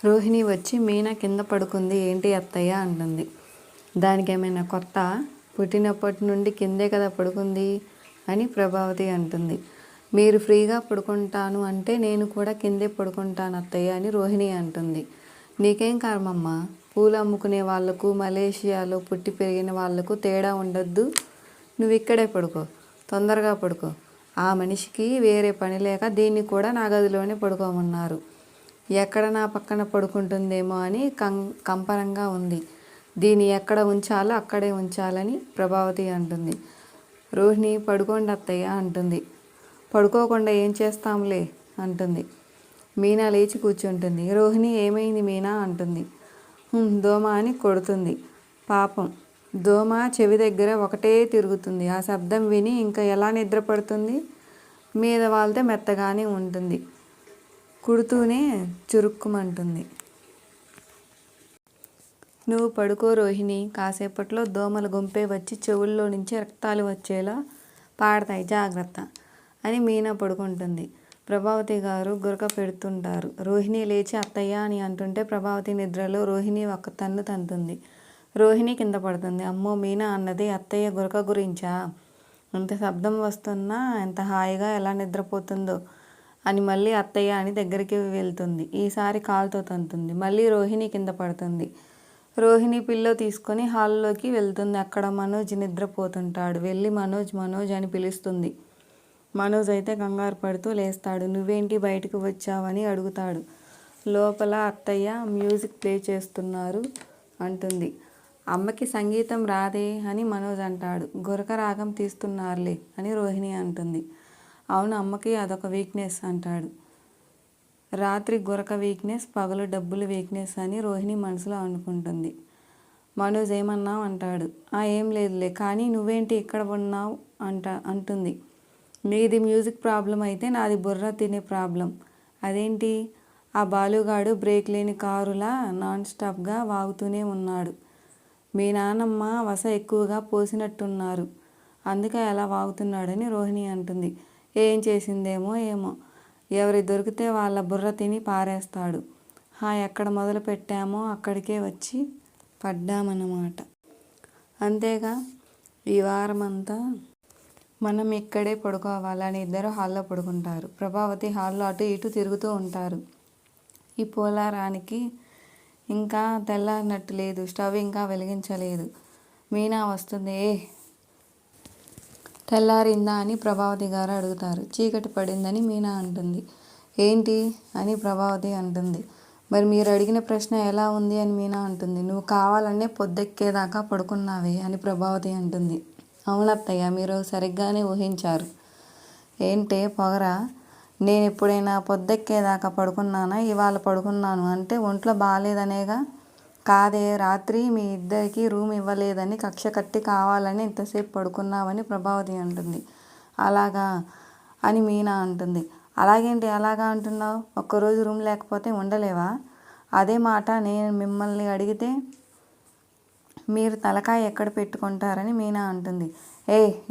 రోహిణి వచ్చి మీనా కింద పడుకుంది. ఏంటి అత్తయ్య అంటుంది. దానికి ఏమైనా కొత్త? పుట్టినప్పటి నుండి కిందే కదా పడుకుంది అని ప్రభావతి అంటుంది. మీరు ఫ్రీగా పడుకుంటాను అంటే నేను కూడా కిందే పడుకుంటాను అత్తయ్య అని రోహిణి అంటుంది. నీకేం కర్మమ్మా, పూలు అమ్ముకునే వాళ్లకు మలేషియాలో పుట్టి పెరిగిన వాళ్లకు తేడా ఉండొద్దు. నువ్వు ఇక్కడే పడుకో, తొందరగా పడుకో. ఆ మనిషికి వేరే పని లేక దీన్ని కూడా నా గదిలోనే పడుకోమన్నారు. ఎక్కడ నా పక్కన పడుకుంటుందేమో అని కంపరంగా ఉంది. దీన్ని ఎక్కడ ఉంచాలో అక్కడే ఉంచాలని ప్రభావతి అంటుంది. రోహిణి పడుకోండి అత్తయ్య అంటుంది. పడుకోకుండా ఏం చేస్తాంలే అంటుంది. మీనా లేచి కూర్చుంటుంది. రోహిణి ఏమైంది మీనా అంటుంది. దోమ అని కొడుతుంది. పాపం దోమ చెవి దగ్గర ఒకటే తిరుగుతుంది. ఆ శబ్దం విని ఇంకా ఎలా నిద్ర పడుతుంది? మీద వాళ్తే మెత్తగానే ఉంటుంది. కుడుతూనే చురుక్కుమంటుంది. నువ్వు పడుకో రోహిణి, కాసేపట్లో దోమల గుంపే వచ్చి చెవుల్లో నుంచి రక్తాలు వచ్చేలా పాడతాయి, జాగ్రత్త అని మీనా పడుకుంటుంది. ప్రభావతి గారు గురక పెడుతుంటారు. రోహిణి లేచి అత్తయ్య అని అంటుంటే ప్రభావతి నిద్రలో రోహిణి ఒక్క తన్ను తంతుంది. రోహిణి కింద పడుతుంది. అమ్మో, మీనా అన్నది అత్తయ్య గురక గురించా? ఎంత శబ్దం వస్తున్నా ఎంత హాయిగా ఎలా నిద్రపోతుందో అని మళ్ళీ అత్తయ్య అని దగ్గరికి వెళ్తుంది. ఈసారి కాలుతో తంతుంది. మళ్ళీ రోహిణి కింద పడుతుంది. రోహిణి పిల్లో తీసుకొని హాల్లోకి వెళ్తుంది. అక్కడ మనోజ్ నిద్రపోతుంటాడు. వెళ్ళి మనోజ్ మనోజ్ అని పిలుస్తుంది. మనోజ్ అయితే కంగారు పడుతూ లేస్తాడు. నువ్వేంటి బయటకు వచ్చావని అడుగుతాడు. లోపల అత్తయ్య మ్యూజిక్ ప్లే చేస్తున్నారు అంటుంది. అమ్మకి సంగీతం రాదే అని మనోజ్ అంటాడు. గురక రాగం తీస్తున్నారులే అని రోహిణి అంటుంది. అవును, అమ్మకి అదొక వీక్నెస్ అంటాడు. రాత్రి గురక వీక్నెస్, పగలు డబ్బులు వీక్నెస్ అని రోహిణి మనసులో అనుకుంటుంది. మనోజ్ ఏమన్నావు అంటాడు. ఏం లేదులే, కానీ నువ్వేంటి ఇక్కడ ఉన్నావు అంటుంది. నీది మ్యూజిక్ ప్రాబ్లం అయితే నాది బుర్ర తినే ప్రాబ్లం. అదేంటి? ఆ బాలుగాడు బ్రేక్ లేని కారులా నాన్ స్టాప్గా వాగుతూనే ఉన్నాడు. మీ నాన్నమ్మ వస ఎక్కువగా పోసినట్టున్నారు, అందుకే అలా వాగుతున్నాడని రోహిణి అంటుంది. ఏం చేసిందేమో ఏమో, ఎవరి దొరికితే వాళ్ళ బుర్ర తిని పారేస్తాడు. ఎక్కడ మొదలు పెట్టామో అక్కడికే వచ్చి పడ్డామన్నమాట. అంతేగా, ఈ వారమంతా మనం ఇక్కడే పడుకోవాలని ఇద్దరు హాల్లో పడుకుంటారు. ప్రభావతి హాల్లో అటు ఇటు తిరుగుతూ ఉంటారు. ఈ పోలారానికి ఇంకా తెల్లారినట్టు లేదు. స్టవ్ ఇంకా వెలిగించలేదు. మీనా వస్తుంది. తెల్లారిందా అని ప్రభావతి గారు అడుగుతారు. చీకటి పడిందని మీనా అంటుంది. ఏంటి అని ప్రభావతి అంటుంది. మరి మీరు అడిగిన ప్రశ్న ఎలా ఉంది అని మీనా అంటుంది. నువ్వు కావాలనే పొద్దెక్కేదాకా పడుకున్నావే అని ప్రభావతి అంటుంది. అవునత్తయ్య, మీరు సరిగ్గానే ఊహించారు. ఏంటే పొగరా? నేను ఎప్పుడైనా పొద్దెక్కేదాకా పడుకున్నానా? ఇవాళ పడుకున్నాను అంటే ఒంట్లో బాగాలేదనేగా. కాదే, రాత్రి మీ ఇద్దరికి రూమ్ ఇవ్వలేదని కక్ష కట్టి కావాలని ఇంతసేపు పడుకున్నావని ప్రభావతి అంటుంది. అలాగా అని మీనా అంటుంది. అలాగేంటి అలాగా అంటున్నావు? ఒక్కరోజు రూమ్ లేకపోతే ఉండలేవా? అదే మాట నేను మిమ్మల్ని అడిగితే మీరు తలకాయ ఎక్కడ పెట్టుకుంటారని మీనా అంటుంది.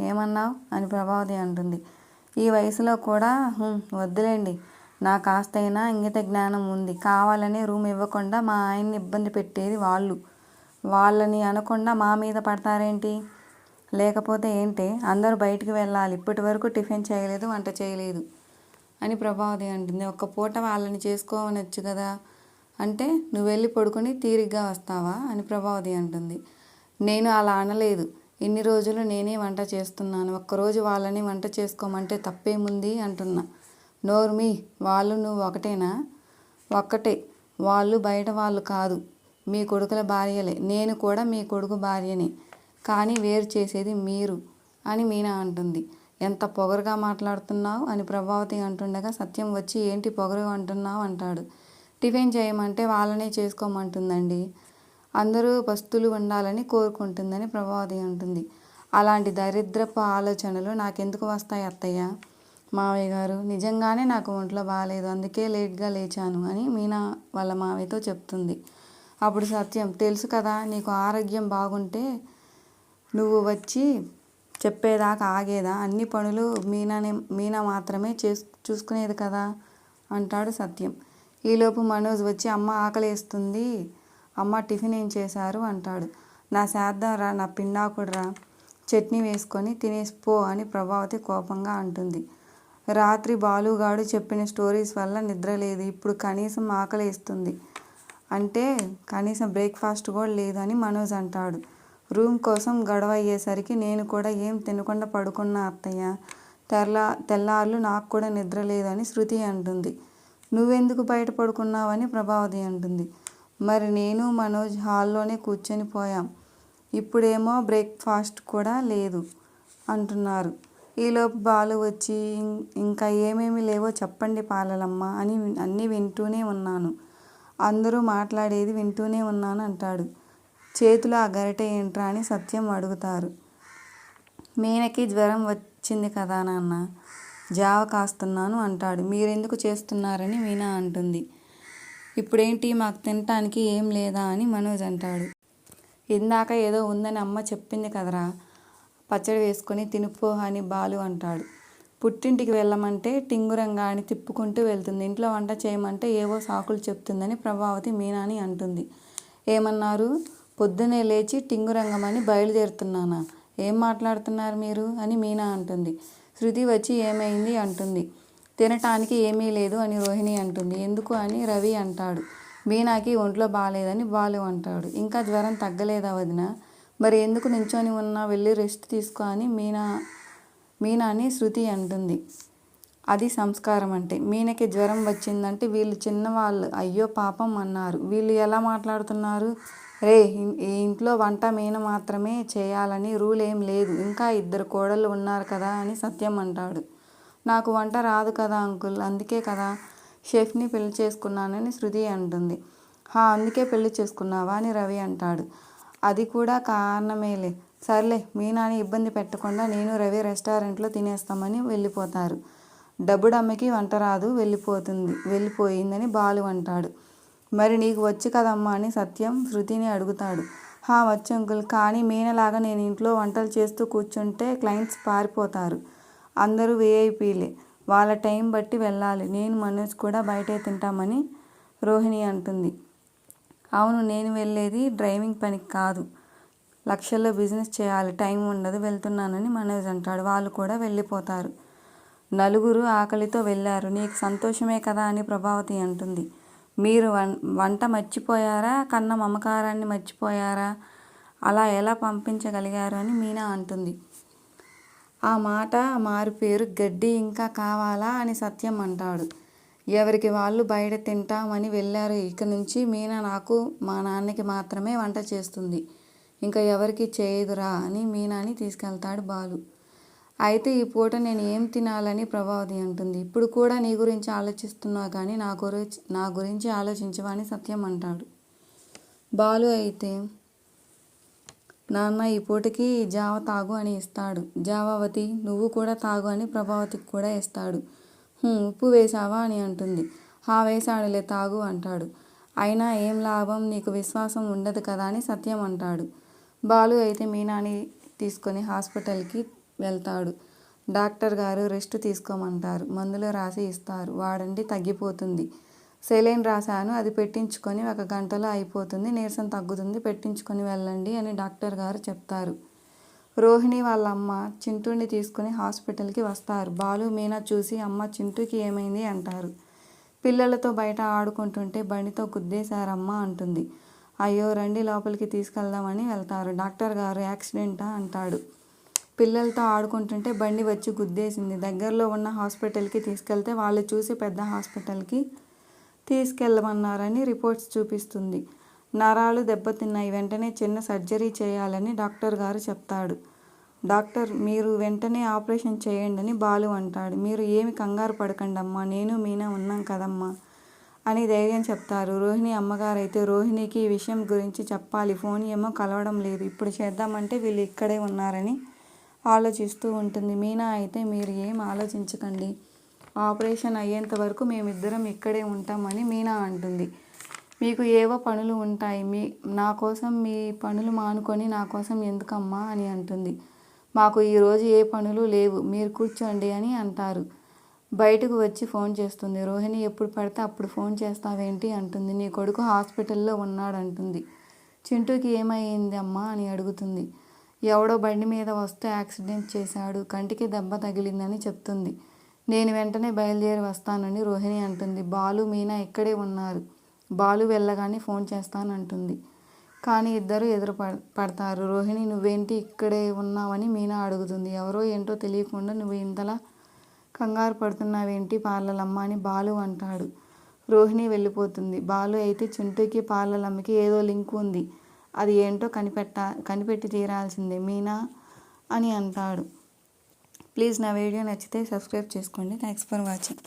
ఏమన్నావు అని ప్రభావతి అంటుంది. ఈ వయసులో కూడా వద్దులేండి, నా కాస్తైనా ఇంగిత జ్ఞానం ఉంది. కావాలని రూమ్ ఇవ్వకుండా మా ఆయన్ని ఇబ్బంది పెట్టేది వాళ్ళు. వాళ్ళని అనకుండా మా మీద పడతారేంటి? లేకపోతే ఏంటి? అందరూ బయటికి వెళ్ళాలి. ఇప్పటి వరకు టిఫిన్ చేయలేదు, వంట చేయలేదు అని ప్రభావతి అంటుంది. ఒక్క పూట వాళ్ళని చేసుకోవనొచ్చు కదా అంటే నువ్వు వెళ్ళి పడుకొని తీరిగ్గా వస్తావా అని ప్రభావతి అంటుంది. నేను అలా అనలేదు. ఇన్ని రోజులు నేనే వంట చేస్తున్నాను. ఒక్కరోజు వాళ్ళని వంట చేసుకోమంటే తప్పేముంది అంటున్నా. నోర్మి, వాళ్ళు నువ్వు ఒకటేనా? ఒక్కటే. వాళ్ళు బయట వాళ్ళు కాదు, మీ కొడుకుల భార్యలే. నేను కూడా మీ కొడుకు భార్యనే, కానీ వేరు చేసేది మీరు అని మీనా అంటుంది. ఎంత పొగరుగా మాట్లాడుతున్నావు అని ప్రభావతి అంటుండగా సత్యం వచ్చి ఏంటి పొగరు అంటున్నావు అంటాడు. టిఫిన్ చేయమంటే వాళ్ళనే చేసుకోమంటుందండి. అందరూ పస్తులు ఉండాలని కోరుకుంటుందని ప్రభావతి అంటుంది. అలాంటి దరిద్రపు ఆలోచనలు నాకెందుకు వస్తాయి అత్తయ్య? మావయ్య గారు, నిజంగానే నాకు ఒంట్లో బాగాలేదు, అందుకే లేట్గా లేచాను అని మీనా వాళ్ళ మావయ్యతో చెప్తుంది. అప్పుడు సత్యం, తెలుసు కదా, నీకు ఆరోగ్యం బాగుంటే నువ్వు వచ్చి చెప్పేదాకా ఆగేదా? అన్ని పనులు మీనా మాత్రమే చూసుకునేది కదా అంటాడు సత్యం. ఈలోపు మనోజ్ వచ్చి అమ్మ ఆకలేస్తుంది, అమ్మ టిఫిన్ ఏం చేశారు అంటాడు. నా శాద్దం రా, నా పిండాకుడురా, చట్నీ వేసుకొని తినేసి పో అని ప్రభావతి కోపంగా అంటుంది. రాత్రి బాలుగాడు చెప్పిన స్టోరీస్ వల్ల నిద్రలేదు, ఇప్పుడు కనీసం ఆకలేస్తుంది అంటే కనీసం బ్రేక్ఫాస్ట్ కూడా లేదు అని మనోజ్ అంటాడు. రూమ్ కోసం గొడవ అయ్యేసరికి నేను కూడా ఏం తినకుండా పడుకున్నా అత్తయ్య, తెల్లార్లు నాకు కూడా నిద్ర లేదని శృతి అంటుంది. నువ్వెందుకు బయట పడుకున్నావని ప్రభావతి అంటుంది. మరి నేను మనోజ్ హాల్లోనే కూర్చొని పోయాం, ఇప్పుడేమో బ్రేక్ఫాస్ట్ కూడా లేదు అంటున్నారు. ఈలోపు బాలు వచ్చి ఇంకా ఏమేమి లేవో చెప్పండి పాలలమ్మ అని అన్నీ వింటూనే ఉన్నాను, అందరూ మాట్లాడేది వింటూనే ఉన్నాను అంటాడు. చేతిలో ఆ గరిటె ఏంట్రా అని సత్యం అడుగుతారు. మీనకి జ్వరం వచ్చింది కదా నాన్న, జావ కాస్తున్నాను అంటాడు. మీరెందుకు చేస్తున్నారని మీనా అంటుంది. ఇప్పుడేంటి మాకు తినటానికి ఏం లేదా అని మనోజ్ అంటాడు. ఇందాక ఏదో ఉందని అమ్మ చెప్పింది కదరా, పచ్చడి వేసుకొని తినుపో అని బాలు అంటాడు. పుట్టింటికి వెళ్ళమంటే టింగురంగా అని తిప్పుకుంటూ వెళ్తుంది, ఇంట్లో వంట చేయమంటే ఏవో సాకులు చెప్తుందని ప్రభావతి మీనాని అంటుంది. ఏమన్నారు? పొద్దునే లేచి టింగురంగమని బయలుదేరుతున్నానా? ఏం మాట్లాడుతున్నారు మీరు అని మీనా అంటుంది. శృతి వచ్చి ఏమైంది అంటుంది. తినటానికి ఏమీ లేదు అని రోహిణి అంటుంది. ఎందుకు అని రవి అంటాడు. మీనాకి ఒంట్లో బాగాలేదని బాలు అంటాడు. ఇంకా జ్వరం తగ్గలేదా వదిన? మరి ఎందుకు నించొని ఉన్నా, వెళ్ళి రెస్ట్ తీసుకో అని మీనాని శృతి అంటుంది. అది సంస్కారం అంటే. మీనకి జ్వరం వచ్చిందంటే వీళ్ళు చిన్నవాళ్ళు అయ్యో పాపం అన్నారు. వీళ్ళు ఎలా మాట్లాడుతున్నారు? రే, ఈ ఇంట్లో వంట మీన మాత్రమే చేయాలని రూల్ ఏం లేదు, ఇంకా 2 కోడళ్ళు ఉన్నారు కదా అని సత్యం అంటాడు. నాకు వంట రాదు కదా అంకుల్, అందుకే కదా షెఫ్ని పెళ్లి చేసుకున్నానని శృతి అంటుంది. అందుకే పెళ్లి చేసుకున్నావా అని రవి అంటాడు. అది కూడా కారణమేలే. సర్లే, మీనాని ఇబ్బంది పెట్టకుండా నేను రవి రెస్టారెంట్లో తినేస్తామని వెళ్ళిపోతారు. డబ్బుడమ్మకి వంట రాదు, వెళ్ళిపోయిందని బాలు అంటాడు. మరి నీకు వచ్చు కదమ్మా అని సత్యం శృతిని అడుగుతాడు. వచ్చు అంకుల్, కానీ మీనలాగా నేను ఇంట్లో వంటలు చేస్తూ కూర్చుంటే క్లయింట్స్ పారిపోతారు. అందరూ విఐపీలే, వాళ్ళ టైం బట్టి వెళ్ళాలి. నేను మనోజ్ కూడా బయటే తింటామని రోహిణి అంటుంది. అవును, నేను వెళ్ళేది డ్రైవింగ్ పనికి కాదు, లక్షల్లో బిజినెస్ చేయాలి, టైం ఉండదు, వెళ్తున్నానని మనోజ్ అంటాడు. వాళ్ళు కూడా వెళ్ళిపోతారు. నలుగురు ఆకలితో వెళ్ళారు, నీకు సంతోషమే కదా అని ప్రభావతి అంటుంది. మీరు వంట మర్చిపోయారా, కన్న మమకారాన్ని మర్చిపోయారా, అలా ఎలా పంపించగలిగారు అని మీనా అంటుంది. ఆ మాట మారుపేరు, గడ్డి ఇంకా కావాలా అని సత్యం అంటాడు. ఎవరికి వాళ్ళు బయట తింటామని వెళ్ళారు. ఇక నుంచి మీనా నాకు, మా నాన్నకి మాత్రమే వంట చేస్తుంది, ఇంకా ఎవరికి చేయదురా అని మీనాని తీసుకెళ్తాడు బాలు. అయితే ఈ పూట నేను ఏం తినాలని ప్రభావతి అంటుంది. ఇప్పుడు కూడా నీ గురించి ఆలోచిస్తున్నావు కానీ నా గురించి ఆలోచించవా అని సత్యం అంటాడు. బాలు అయితే నాన్న ఈ పూటకి జావ తాగు అని ఇస్తాడు. జావావతి, నువ్వు కూడా తాగు అని ప్రభావతికి కూడా ఇస్తాడు. ఉప్పు వేసావా అని అంటుంది. వేసాడులే, తాగు అంటాడు. అయినా ఏం లాభం, నీకు విశ్వాసం ఉండదు కదా అని సత్యం అంటాడు. బాలు అయితే మీనాని తీసుకొని హాస్పిటల్కి వెళ్తాడు. డాక్టర్ గారు రెస్ట్ తీసుకోమంటారు, మందులు రాసి ఇస్తారు, వాడండి తగ్గిపోతుంది. సెలైన్ రాశాను, అది పెట్టించుకొని 1 గంటలో అయిపోతుంది, నీరసం తగ్గుతుంది, పెట్టించుకొని వెళ్ళండి అని డాక్టర్ గారు చెప్తారు. రోహిణి వాళ్ళ అమ్మ చింటూని తీసుకుని హాస్పిటల్కి వస్తారు. బాలు మీనా చూసి అమ్మ చింటూకి ఏమైంది అంటారు. పిల్లలతో బయట ఆడుకుంటుంటే బండితో గుద్దేశారమ్మా అంటుంది. అయ్యో రండి లోపలికి తీసుకెళ్దామని వెళ్తారు. డాక్టర్ గారు యాక్సిడెంటా అంటాడు. పిల్లలతో ఆడుకుంటుంటే బండి వచ్చి గుద్దేసింది, దగ్గరలో ఉన్న హాస్పిటల్కి తీసుకెళ్తే వాళ్ళు చూసి పెద్ద హాస్పిటల్కి తీసుకెళ్ళమన్నారని రిపోర్ట్స్ చూపిస్తుంది. నరాలు దెబ్బతిన్నాయి, వెంటనే చిన్న సర్జరీ చేయాలని డాక్టర్ గారు చెప్తాడు. డాక్టర్, మీరు వెంటనే ఆపరేషన్ చేయండి అని బాలు అంటాడు. మీరు ఏమి కంగారు పడకండి అమ్మా, నేను మీనా ఉన్నాం కదమ్మా అని ధైర్యం చెప్తారు. రోహిణి అమ్మగారైతే రోహిణికి ఈ విషయం గురించి చెప్పాలి, ఫోన్ ఏమో కలవడం లేదు, ఇప్పుడు చేద్దామంటే వీళ్ళు ఇక్కడే ఉన్నారని ఆలోచిస్తూ ఉంటుంది. మీనా అయితే మీరు ఏం ఆలోచించకండి, ఆపరేషన్ అయ్యేంత వరకు మేమిద్దరం ఇక్కడే ఉంటామని మీనా అంటుంది. మీకు ఏవో పనులు ఉంటాయి, నా కోసం మీ పనులు మానుకొని నా కోసం ఎందుకమ్మా అని అంటుంది. మాకు ఈరోజు ఏ పనులు లేవు, మీరు కూర్చోండి అని అంటారు. బయటకు వచ్చి ఫోన్ చేస్తుంది. రోహిణి ఎప్పుడు పడితే అప్పుడు ఫోన్ చేస్తావేంటి అంటుంది. నీ కొడుకు హాస్పిటల్లో ఉన్నాడంటుంది. చింటూకి ఏమైంది అమ్మా అని అడుగుతుంది. ఎవడో బండి మీద వస్తే యాక్సిడెంట్ చేశాడు, కంటికి దెబ్బ తగిలిందని చెప్తుంది. నేను వెంటనే బయలుదేరి వస్తానని రోహిణి అంటుంది. బాలు మీనా ఇక్కడే ఉన్నారు. బాలు వెళ్ళగానే ఫోన్ చేస్తానంటుంది. కానీ ఇద్దరు ఎదురు పడతారు. రోహిణి నువ్వేంటి ఇక్కడే ఉన్నావని మీనా అడుగుతుంది. ఎవరో ఏంటో తెలియకుండా నువ్వు ఇంతలా కంగారు పడుతున్నావేంటి పార్లలమ్మ అని బాలు అంటాడు. రోహిణి వెళ్ళిపోతుంది. బాలు అయితే చింటూకి పార్లలమ్మకి ఏదో లింక్ ఉంది, అది ఏంటో కనిపెట్టి తీరాల్సిందే మీనా అని అంటాడు. ప్లీజ్ నా వీడియో నచ్చితే సబ్స్క్రైబ్ చేసుకోండి. Thanks for watching.